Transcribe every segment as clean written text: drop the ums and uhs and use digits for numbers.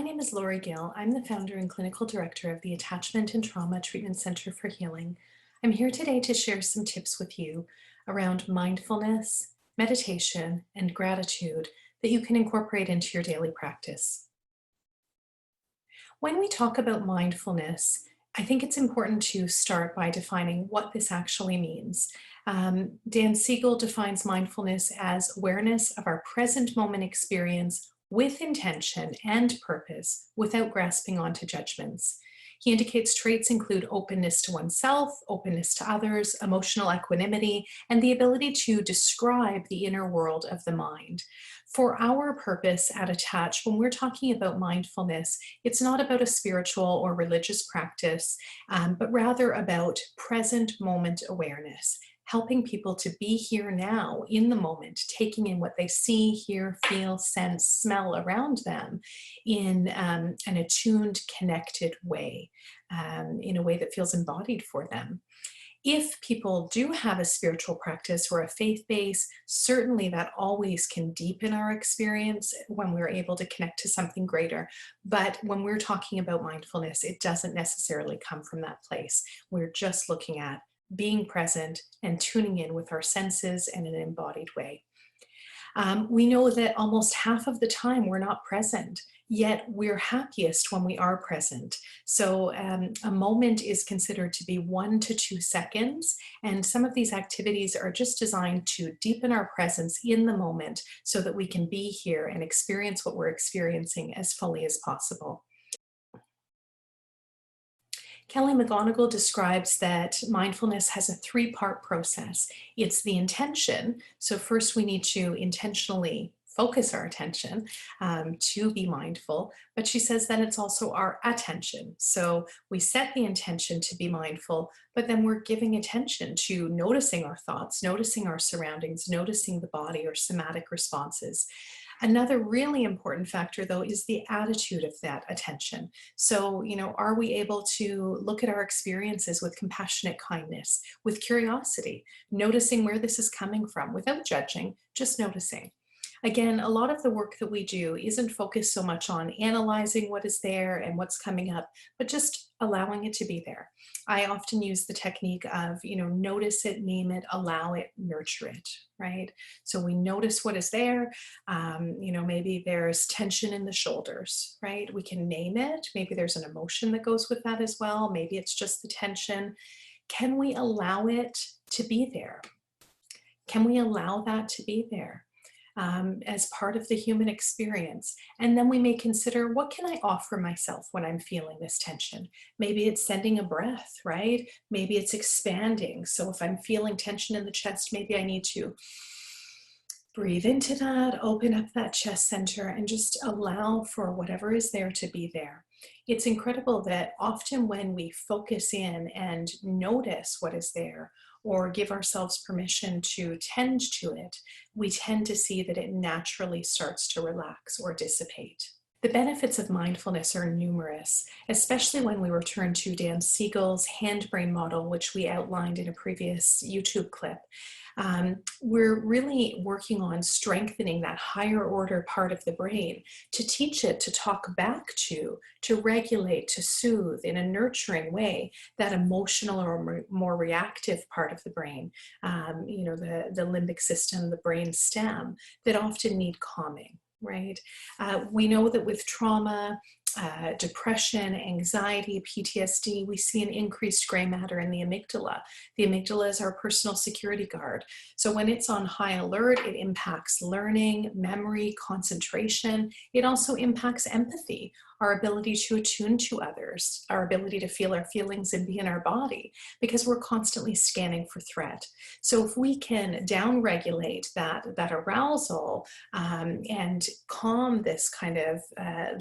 My name is Lori Gill. I'm the founder and clinical director of the Attachment and Trauma Treatment Center for Healing. I'm here today to share some tips with you around mindfulness, meditation, and gratitude that you can incorporate into your daily practice. When we talk about mindfulness, I think it's important to start by defining what this actually means. Dan Siegel defines mindfulness as awareness of our present moment experience with intention and purpose without grasping onto judgments. He indicates traits include openness to oneself, openness to others, emotional equanimity, and the ability to describe the inner world of the mind. For our purpose at ATTCH, when we're talking about mindfulness, it's not about a spiritual or religious practice, but rather about present moment awareness, helping people to be here now in the moment, taking in what they see, hear, feel, sense, smell around them in an attuned, connected way, in a way that feels embodied for them. If people do have a spiritual practice or a faith base, certainly that always can deepen our experience when we're able to connect to something greater. But when we're talking about mindfulness, it doesn't necessarily come from that place. We're just looking at being present and tuning in with our senses in an embodied way. We know that almost half of the time we're not present, yet we're happiest when we are present. So a moment is considered to be 1 to 2 seconds, and some of these activities are just designed to deepen our presence in the moment so that we can be here and experience what we're experiencing as fully as possible. Kelly McGonigal describes that mindfulness has a 3-part process. It's the intention. So first we need to intentionally focus our attention to be mindful, but she says that it's also our attention. So we set the intention to be mindful, but then we're giving attention to noticing our thoughts, noticing our surroundings, noticing the body or somatic responses. Another really important factor, though, is the attitude of that attention. So, are we able to look at our experiences with compassionate kindness, with curiosity, noticing where this is coming from without judging, just noticing? Again, a lot of the work that we do isn't focused so much on analyzing what is there and what's coming up, but just allowing it to be there. I often use the technique of, notice it, name it, allow it, nurture it, right? So we notice what is there. Maybe there's tension in the shoulders, right? We can name it. Maybe there's an emotion that goes with that as well. Maybe it's just the tension. Can we allow it to be there? Can we allow that to be there? As part of the human experience. And then we may consider, what can I offer myself when I'm feeling this tension? Maybe it's sending a breath, right? Maybe it's expanding. So if I'm feeling tension in the chest, maybe I need to breathe into that, open up that chest center, and just allow for whatever is there to be there. It's incredible that often when we focus in and notice what is there, or give ourselves permission to tend to it, we tend to see that it naturally starts to relax or dissipate. The benefits of mindfulness are numerous, especially when we return to Dan Siegel's hand-brain model, which we outlined in a previous YouTube clip. We're really working on strengthening that higher order part of the brain to teach it to talk back to regulate, to soothe in a nurturing way, that emotional or more reactive part of the brain, the limbic system, the brain stem, that often need calming, right? We know that with trauma, depression, anxiety, PTSD, we see an increased gray matter in the amygdala. The amygdala is our personal security guard. So when it's on high alert, it impacts learning, memory, concentration. It also impacts empathy, our ability to attune to others, our ability to feel our feelings and be in our body, because we're constantly scanning for threat. So if we can downregulate that arousal and calm this kind of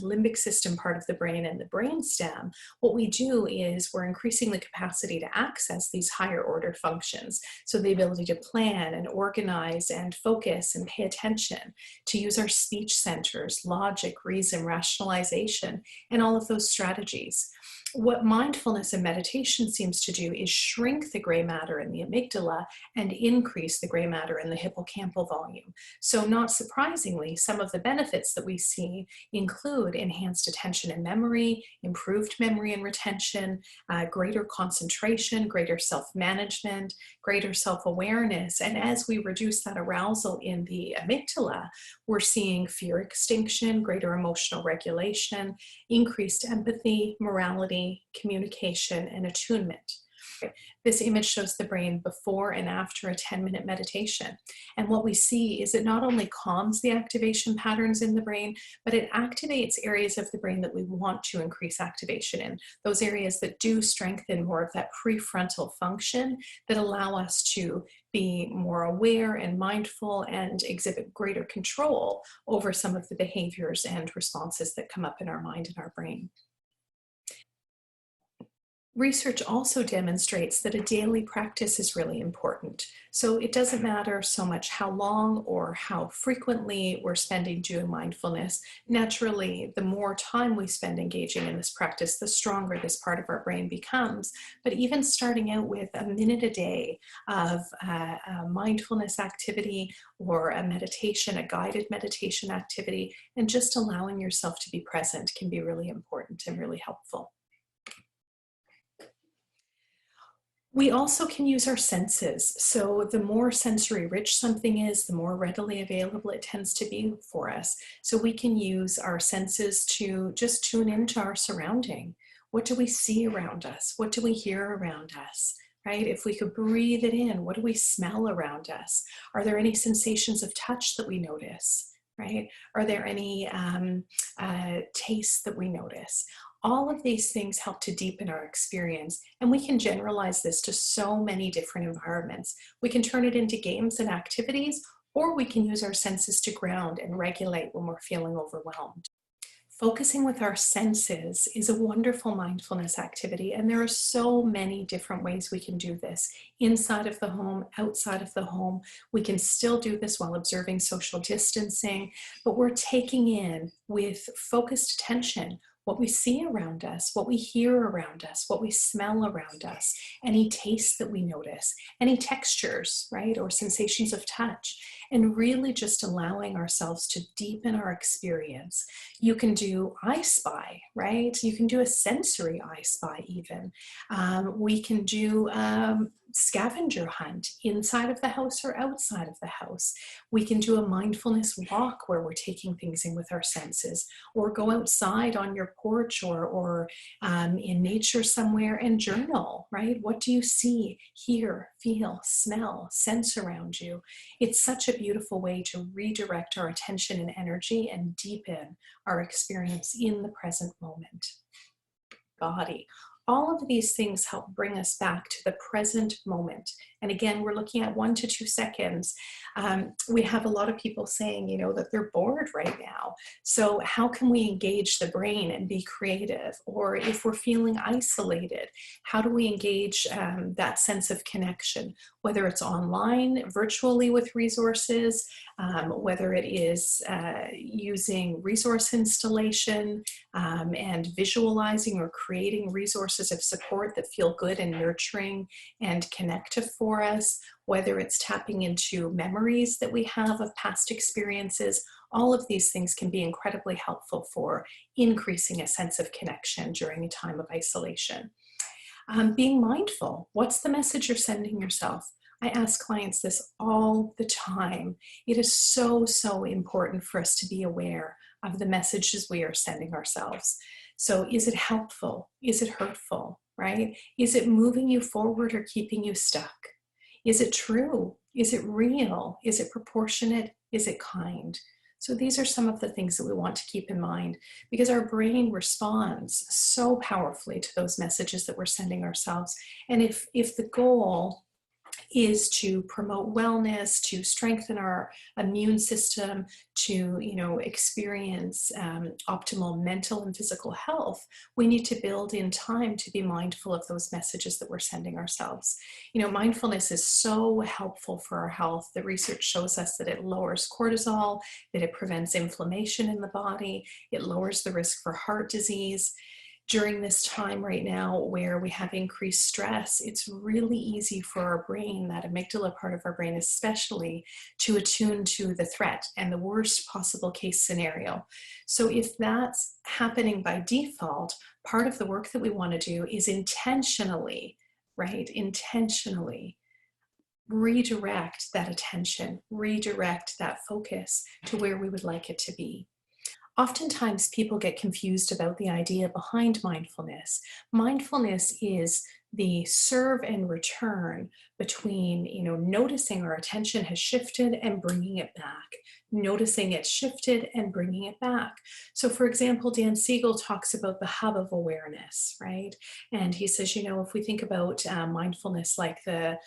limbic system part of the brain and the brain stem, what we do is we're increasing the capacity to access these higher order functions. So the ability to plan and organize and focus and pay attention, to use our speech centers, logic, reason, rationalization, and all of those strategies. What mindfulness and meditation seems to do is shrink the gray matter in the amygdala and increase the gray matter in the hippocampal volume. So not surprisingly, some of the benefits that we see include enhanced attention and memory, improved memory and retention, greater concentration, greater self-management, greater self-awareness. And as we reduce that arousal in the amygdala, we're seeing fear extinction, greater emotional regulation, increased empathy, morality, communication, and attunement. This image shows the brain before and after a 10-minute meditation. And what we see is it not only calms the activation patterns in the brain, but it activates areas of the brain that we want to increase activation in, those areas that do strengthen more of that prefrontal function that allow us to be more aware and mindful and exhibit greater control over some of the behaviors and responses that come up in our mind and our brain. Research also demonstrates that a daily practice is really important. So it doesn't matter so much how long or how frequently we're spending doing mindfulness. Naturally, the more time we spend engaging in this practice, the stronger this part of our brain becomes. But even starting out with a minute a day of a mindfulness activity or a meditation, a guided meditation activity, and just allowing yourself to be present can be really important and really helpful. We also can use our senses. So the more sensory rich something is, the more readily available it tends to be for us. So we can use our senses to just tune into our surrounding. What do we see around us? What do we hear around us? Right? If we could breathe it in, what do we smell around us? Are there any sensations of touch that we notice? Right? Are there any tastes that we notice? All of these things help to deepen our experience, and we can generalize this to so many different environments. We can turn it into games and activities, or we can use our senses to ground and regulate when we're feeling overwhelmed. Focusing with our senses is a wonderful mindfulness activity, and there are so many different ways we can do this. Inside of the home, outside of the home, we can still do this while observing social distancing, but we're taking in with focused attention what we see around us, what we hear around us, what we smell around us, any tastes that we notice, any textures, right, or sensations of touch, and really just allowing ourselves to deepen our experience. You can do I Spy, right? You can do a sensory I Spy even. We can do scavenger hunt inside of the house or outside of the house. We can do a mindfulness walk where we're taking things in with our senses, or go outside on your porch or in nature somewhere and journal, right? What do you see, hear, feel, smell, sense around you? It's such a beautiful way to redirect our attention and energy and deepen our experience in the present moment. Body. All of these things help bring us back to the present moment. And again, we're looking at 1 to 2 seconds. We have a lot of people saying, that they're bored right now. So how can we engage the brain and be creative? Or if we're feeling isolated, how do we engage that sense of connection? Whether it's online, virtually with resources, whether it is using resource installation and visualizing or creating resources of support that feel good and nurturing and connective for us, whether it's tapping into memories that we have of past experiences. All of these things can be incredibly helpful for increasing a sense of connection during a time of isolation. Being mindful. What's the message you're sending yourself? I ask clients this all the time. It is so, so important for us to be aware of the messages we are sending ourselves. So is it helpful? Is it hurtful, right? Is it moving you forward or keeping you stuck? Is it true? Is it real? Is it proportionate? Is it kind? So these are some of the things that we want to keep in mind, because our brain responds so powerfully to those messages that we're sending ourselves. And if the goal is to promote wellness, to strengthen our immune system, to experience optimal mental and physical health, we need to build in time to be mindful of those messages that we're sending ourselves. Mindfulness is so helpful for our health. The research shows us that it lowers cortisol, that it prevents inflammation in the body, it lowers the risk for heart disease. During this time right now where we have increased stress, it's really easy for our brain, that amygdala part of our brain especially, to attune to the threat and the worst possible case scenario. So if that's happening by default, part of the work that we want to do is intentionally, right, intentionally redirect that attention, redirect that focus to where we would like it to be. Oftentimes, people get confused about the idea behind mindfulness. Mindfulness is the serve and return between, noticing our attention has shifted and bringing it back, noticing it's shifted and bringing it back. So, for example, Dan Siegel talks about the hub of awareness, right? And he says, if we think about mindfulness like the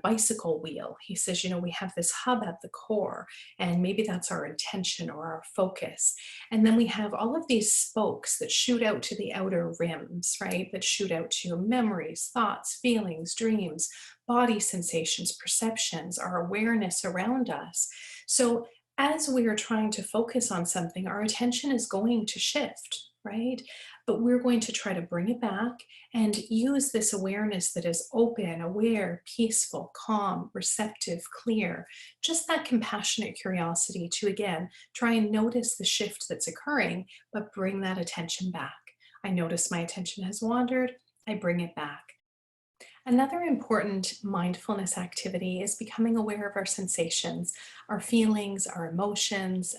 bicycle wheel, he says, we have this hub at the core, and maybe that's our intention or our focus. And then we have all of these spokes that shoot out to the outer rims, right? That shoot out to memories, thoughts, feelings, dreams, body sensations, perceptions, our awareness around us. So as we are trying to focus on something, our attention is going to shift, right? But we're going to try to bring it back and use this awareness that is open, aware, peaceful, calm, receptive, clear, just that compassionate curiosity to, again, try and notice the shift that's occurring, but bring that attention back. I notice my attention has wandered, I bring it back. Another important mindfulness activity is becoming aware of our sensations, our feelings, our emotions,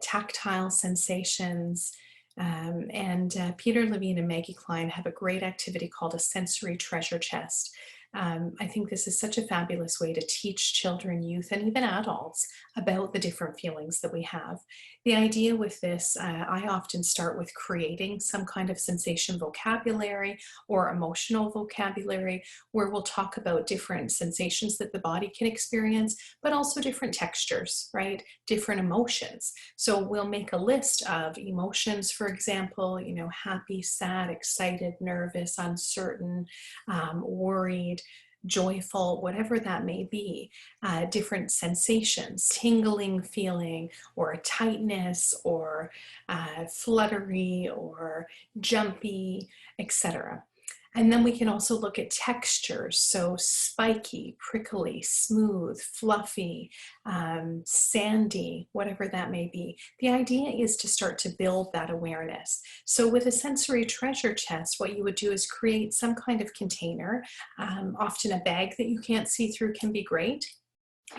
tactile sensations. And Peter Levine and Maggie Klein have a great activity called a sensory treasure chest. I think this is such a fabulous way to teach children, youth, and even adults about the different feelings that we have. The idea with this, I often start with creating some kind of sensation vocabulary or emotional vocabulary, where we'll talk about different sensations that the body can experience, but also different textures, right? Different emotions. So we'll make a list of emotions, for example, happy, sad, excited, nervous, uncertain, worried, joyful, whatever that may be, different sensations, tingling feeling, or a tightness, or fluttery, or jumpy, etc. And then we can also look at textures, so spiky, prickly, smooth, fluffy, sandy, whatever that may be. The idea is to start to build that awareness. So with a sensory treasure chest, what you would do is create some kind of container. Often a bag that you can't see through can be great.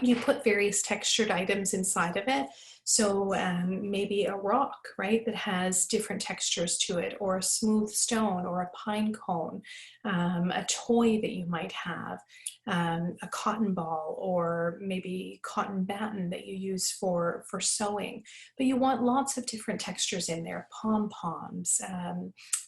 You put various textured items inside of it. So maybe a rock, right, that has different textures to it, or a smooth stone, or a pine cone, a toy that you might have, a cotton ball, or maybe cotton batten that you use for sewing. But you want lots of different textures in there, pom-poms,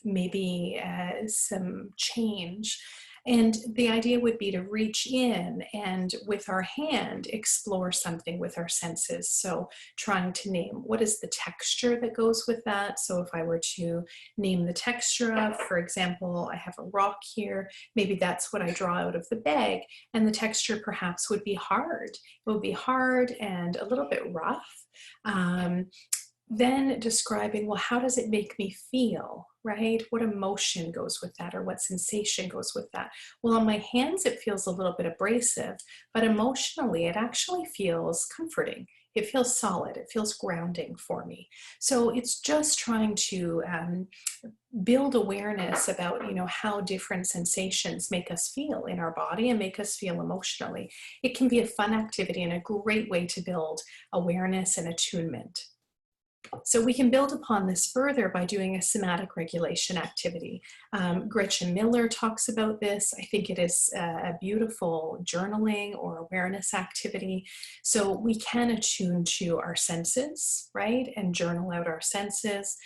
maybe some change. And the idea would be to reach in and with our hand explore something with our senses. So trying to name what is the texture that goes with that. So if I were to name the texture of, for example, I have a rock here, maybe that's what I draw out of the bag. And the texture perhaps would be hard. It would be hard and a little bit rough. Then describing, well, how does it make me feel, right? What emotion goes with that, or what sensation goes with that? Well, on my hands, it feels a little bit abrasive, but emotionally, it actually feels comforting. It feels solid. It feels grounding for me. So it's just trying to build awareness about, how different sensations make us feel in our body and make us feel emotionally. It can be a fun activity and a great way to build awareness and attunement. So we can build upon this further by doing a somatic regulation activity. Gretchen Miller talks about this. I think it is a beautiful journaling or awareness activity. So we can attune to our senses, right? And journal out our senses.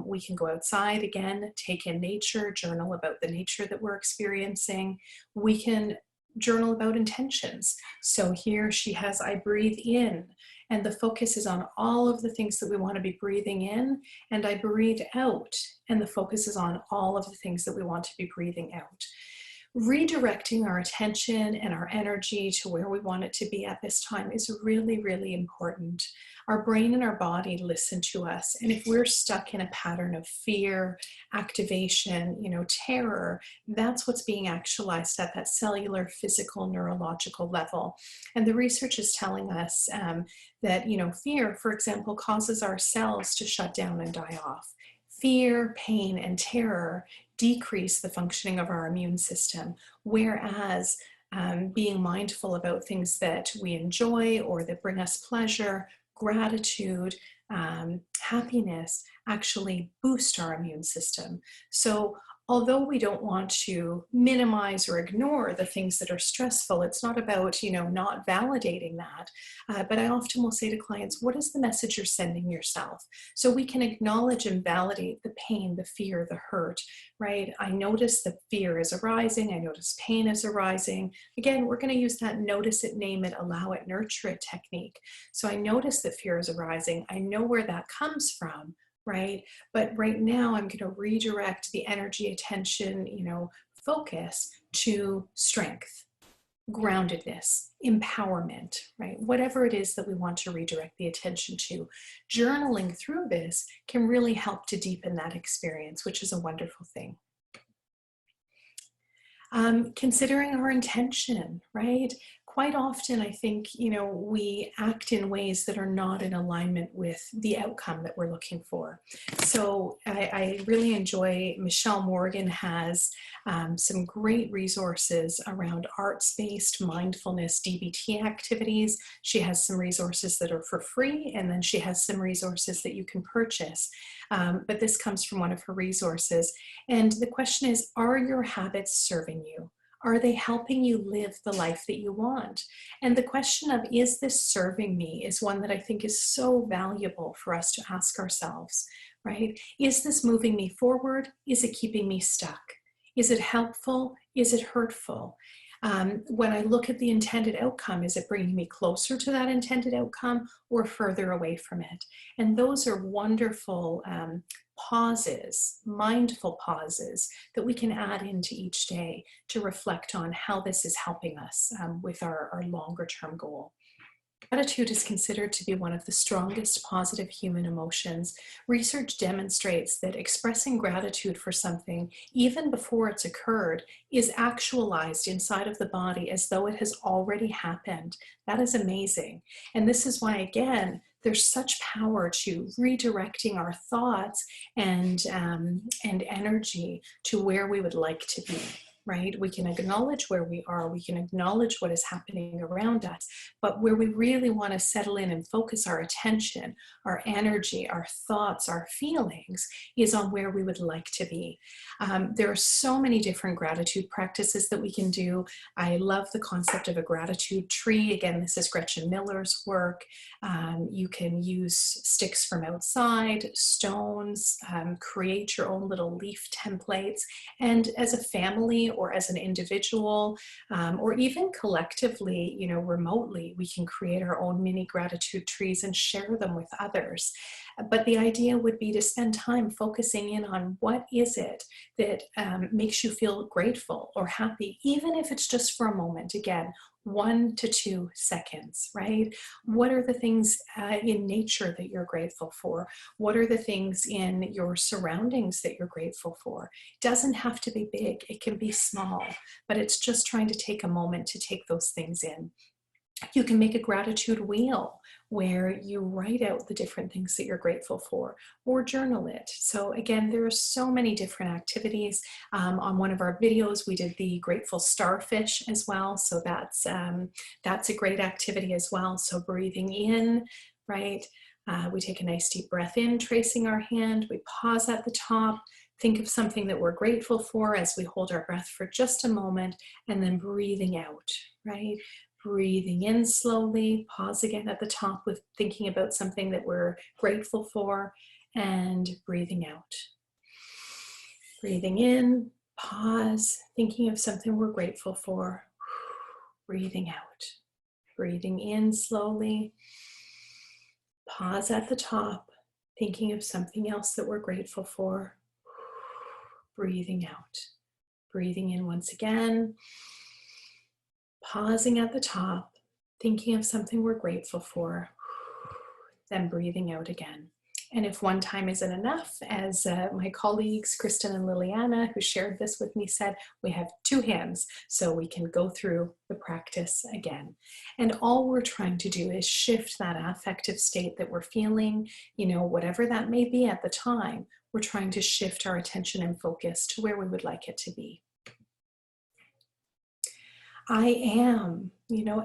We can go outside again, take in nature, journal about the nature that we're experiencing. We can journal about intentions. So here she has, I breathe in, and the focus is on all of the things that we want to be breathing in, and I breathe out, and the focus is on all of the things that we want to be breathing out. Redirecting our attention and our energy to where we want it to be at this time is really, really important. Our brain and our body listen to us. And if we're stuck in a pattern of fear, activation, terror, that's what's being actualized at that cellular, physical, neurological level. And the research is telling us that, fear, for example, causes our cells to shut down and die off. Fear, pain, and terror decrease the functioning of our immune system, whereas being mindful about things that we enjoy or that bring us pleasure, gratitude, happiness actually boost our immune system. So although we don't want to minimize or ignore the things that are stressful, it's not about, not validating that. But I often will say to clients, what is the message you're sending yourself? So we can acknowledge and validate the pain, the fear, the hurt, right? I notice that fear is arising. I notice pain is arising. Again, we're going to use that notice it, name it, allow it, nurture it technique. So I notice that fear is arising. I know where that comes from. Right? But right now I'm going to redirect the energy, attention, focus to strength, groundedness, empowerment, right? Whatever it is that we want to redirect the attention to. Journaling through this can really help to deepen that experience, which is a wonderful thing. Considering our intention, right? Quite often, I think, we act in ways that are not in alignment with the outcome that we're looking for. So I really enjoy, Michelle Morgan has some great resources around arts-based mindfulness DBT activities. She has some resources that are for free, and then she has some resources that you can purchase. But this comes from one of her resources. And the question is, are your habits serving you? Are they helping you live the life that you want? And the question of, is this serving me, is one that I think is so valuable for us to ask ourselves, right? Is this moving me forward? Is it keeping me stuck? Is it helpful? Is it hurtful? When I look at the intended outcome, is it bringing me closer to that intended outcome or further away from it? And those are wonderful pauses, mindful pauses that we can add into each day to reflect on how this is helping us with our longer term goal. Gratitude is considered to be one of the strongest positive human emotions. Research demonstrates that expressing gratitude for something, even before it's occurred, is actualized inside of the body as though it has already happened. That is amazing. And this is why, again, there's such power to redirecting our thoughts and energy to where we would like to be. Right? We can acknowledge where we are, we can acknowledge what is happening around us, but where we really want to settle in and focus our attention, our energy, our thoughts, our feelings is on where we would like to be. There are so many different gratitude practices that we can do. I love the concept of a gratitude tree. Again, this is Gretchen Miller's work. You can use sticks from outside, stones, create your own little leaf templates, and as a family or as an individual, or even collectively, remotely, we can create our own mini gratitude trees and share them with others. But the idea would be to spend time focusing in on what is it that makes you feel grateful or happy, even if it's just for a moment. Again, 1 to 2 seconds, right? What are the things in nature that you're grateful for? What are the things in your surroundings that you're grateful for? It doesn't have to be big, it can be small, but it's just trying to take a moment to take those things in. You can make a gratitude wheel where you write out the different things that you're grateful for, or journal it. So again, there are so many different activities. On one of our videos, we did the grateful starfish as well. So that's a great activity as well. So breathing in, right? We take a nice deep breath in, tracing our hand. We pause at the top. Think of something that we're grateful for as we hold our breath for just a moment, and then breathing out, right? Breathing in slowly, pause again at the top with thinking about something that we're grateful for, and breathing out. Breathing in, pause, thinking of something we're grateful for, breathing out. Breathing in slowly, pause at the top, thinking of something else that we're grateful for, breathing out. Breathing in once again, pausing at the top, thinking of something we're grateful for, then breathing out again. And if one time isn't enough, as my colleagues, Kristen and Liliana, who shared this with me, said, we have two hands, so we can go through the practice again. And all we're trying to do is shift that affective state that we're feeling, whatever that may be at the time, we're trying to shift our attention and focus to where we would like it to be. I am,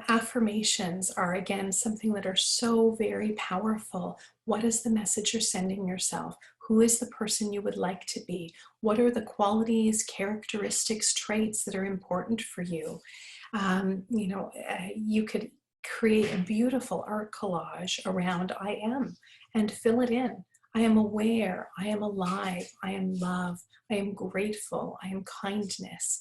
affirmations are again something that are so very powerful. What is the message you're sending yourself? Who is the person you would like to be? What are the qualities, characteristics, traits that are important for you? You could create a beautiful art collage around I am and fill it in. I am aware, I am alive, I am love, I am grateful, I am kindness.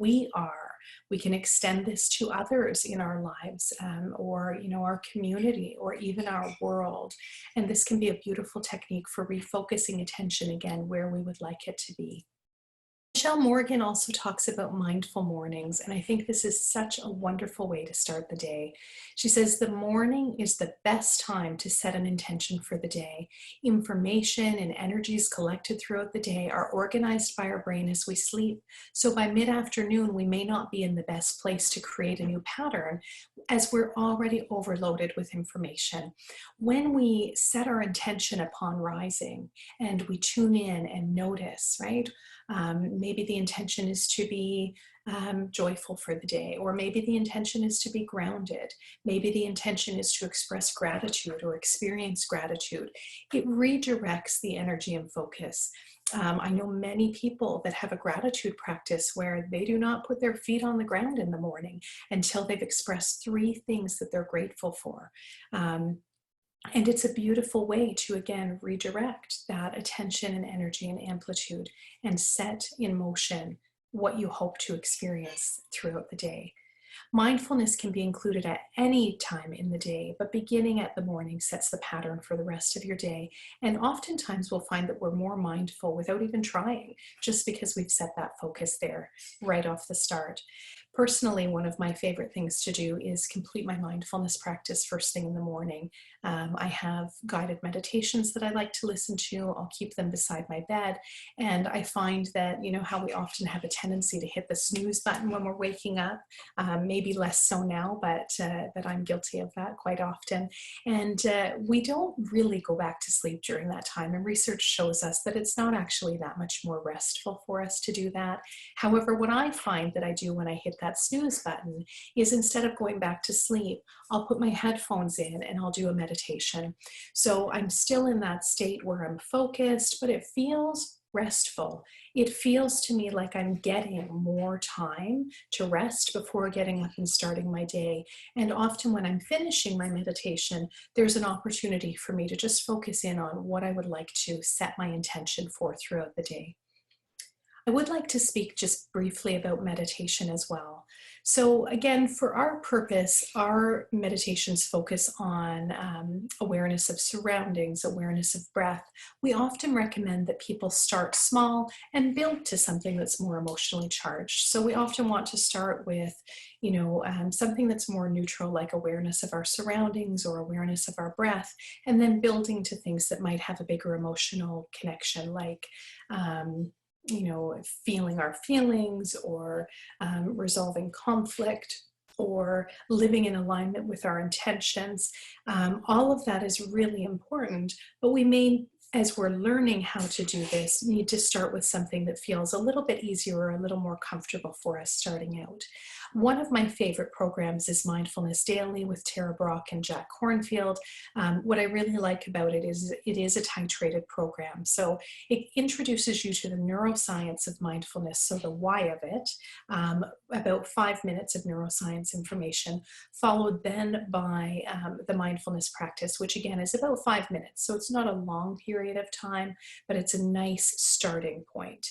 We are. We can extend this to others in our lives, or our community, or even our world. And this can be a beautiful technique for refocusing attention again where we would like it to be. Michelle Morgan also talks about mindful mornings, and I think this is such a wonderful way to start the day. She says the morning is the best time to set an intention for the day. Information and energies collected throughout the day are organized by our brain as we sleep. So by mid-afternoon, we may not be in the best place to create a new pattern as we're already overloaded with information. When we set our intention upon rising and we tune in and notice, right? Maybe the intention is to be joyful for the day, or maybe the intention is to be grounded. Maybe the intention is to express gratitude or experience gratitude. It redirects the energy and focus. I know many people that have a gratitude practice where they do not put their feet on the ground in the morning until they've expressed 3 things that they're grateful for. And it's a beautiful way to, again, redirect that attention and energy and amplitude and set in motion what you hope to experience throughout the day. Mindfulness can be included at any time in the day, but beginning at the morning sets the pattern for the rest of your day. And oftentimes we'll find that we're more mindful without even trying, just because we've set that focus there right off the start. Personally, one of my favorite things to do is complete my mindfulness practice first thing in the morning. I have guided meditations that I like to listen to. I'll keep them beside my bed. And I find that, how we often have a tendency to hit the snooze button when we're waking up, maybe less so now, but I'm guilty of that quite often. And we don't really go back to sleep during that time. And research shows us that it's not actually that much more restful for us to do that. However, what I find that I do when I hit that snooze button is, instead of going back to sleep, I'll put my headphones in and I'll do a meditation. So I'm still in that state where I'm focused, but it feels restful. It feels to me like I'm getting more time to rest before getting up and starting my day. And often when I'm finishing my meditation, there's an opportunity for me to just focus in on what I would like to set my intention for throughout the day. I would like to speak just briefly about meditation as well. So again, for our purpose, our meditations focus on awareness of surroundings, awareness of breath. We often recommend that people start small and build to something that's more emotionally charged. So we often want to start with, something that's more neutral, like awareness of our surroundings or awareness of our breath, and then building to things that might have a bigger emotional connection, like feeling our feelings, or resolving conflict, or living in alignment with our intentions. All of that is really important, but we may, as we're learning how to do this, need to start with something that feels a little bit easier or a little more comfortable for us starting out. One of my favorite programs is Mindfulness Daily with Tara Brock and Jack Cornfield. What I really like about it is a titrated program. So it introduces you to the neuroscience of mindfulness, so the why of it, about 5 minutes of neuroscience information, followed then by the mindfulness practice, which again is about 5 minutes. So it's not a long period of time, but it's a nice starting point.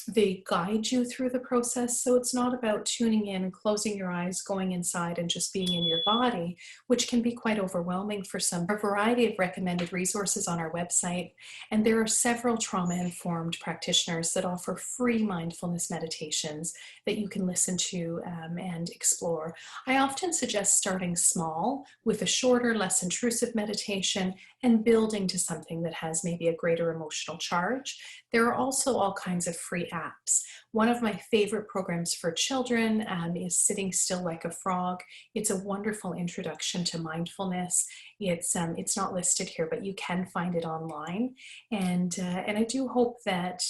They guide you through the process. So it's not about tuning in, closing your eyes, going inside, and just being in your body, which can be quite overwhelming for some. There are a variety of recommended resources on our website, and there are several trauma-informed practitioners that offer free mindfulness meditations that you can listen to and explore. I often suggest starting small with a shorter, less intrusive meditation and building to something that has maybe a greater emotional charge. There are also all kinds of free apps. One of my favorite programs for children is Sitting Still Like a Frog. It's a wonderful introduction to mindfulness. It's not listed here, but you can find it online. And I do hope that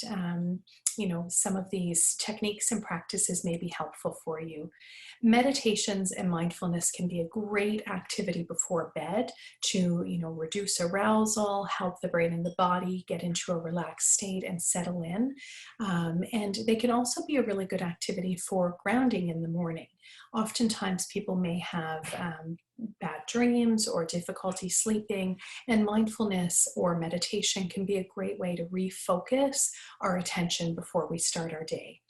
some of these techniques and practices may be helpful for you. Meditations and mindfulness can be a great activity before bed to reduce arousal, help the brain and the body get into a relaxed state and settle in. And they can also be a really good activity for grounding in the morning. Oftentimes people may have bad dreams or difficulty sleeping, and mindfulness or meditation can be a great way to refocus our attention before we start our day.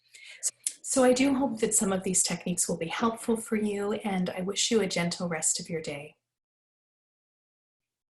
So I do hope that some of these techniques will be helpful for you, and I wish you a gentle rest of your day.